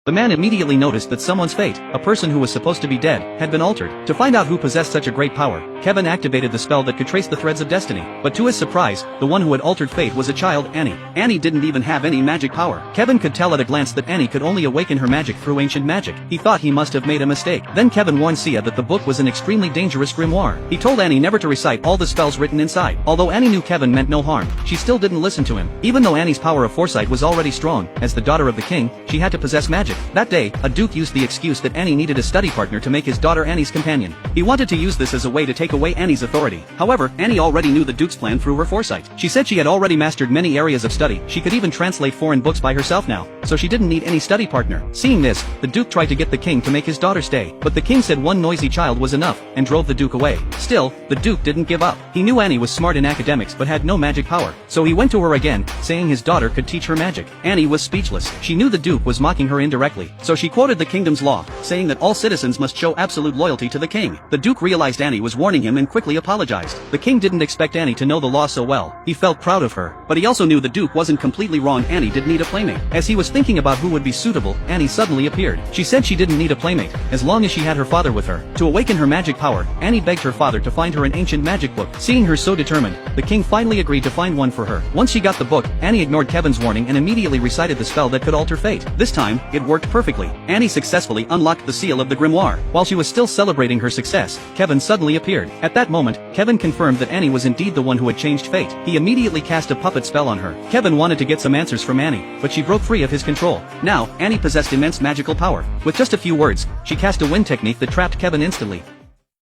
The man immediately noticed that someone's fate, a person who was supposed to be dead, had been altered. To find out who possessed such a great power, Kevin activated the spell that could trace the threads of destiny. But to his surprise, the one who had altered fate was a child, Annie. Annie didn't even have any magic power. Kevin could tell at a glance that Annie could only awaken her magic through ancient magic. He thought he must have made a mistake. Then Kevin warned Sia that the book was an extremely dangerous grimoire. He told Annie never to recite all the spells written inside. Although Annie knew Kevin meant no harm, she still didn't listen to him. Even though Annie's power of foresight was already strong, as the daughter of the king, she had to possess magic. That day, a duke used the excuse that Annie needed a study partner to make his daughter Annie's companion. He wanted to use this as a way to take away Annie's authority. However, Annie already knew the duke's plan through her foresight. She said she had already mastered many areas of study. She could even translate foreign books by herself now, so she didn't need any study partner. Seeing this, the duke tried to get the king to make his daughter stay, but the king said one noisy child was enough, and drove the duke away. Still, the duke didn't give up. He knew Annie was smart in academics but had no magic power, so he went to her again, saying his daughter could teach her magic. Annie was speechless. She knew the duke was mocking her indirectly, so she quoted the kingdom's law, saying that all citizens must show absolute loyalty to the king. The duke realized Annie was warning him and quickly apologized. The king didn't expect Annie to know the law so well. He felt proud of her, but he also knew the duke wasn't completely wrong. Annie did need a playmate. As he was thinking about who would be suitable, Annie suddenly appeared. She said she didn't need a playmate, as long as she had her father with her. To awaken her magic power, Annie begged her father to find her an ancient magic book. Seeing her so determined, the king finally agreed to find one for her. Once she got the book, Annie ignored Kevin's warning and immediately recited the spell that could alter fate. This time, it worked perfectly. Annie successfully unlocked the seal of the grimoire. While she was still celebrating her success, Kevin suddenly appeared. At that moment, Kevin confirmed that Annie was indeed the one who had changed fate. He immediately cast a puppet spell on her. Kevin wanted to get some answers from Annie, but she broke free of his control. Now, Annie possessed immense magical power. With just a few words, she cast a wind technique that trapped Kevin instantly.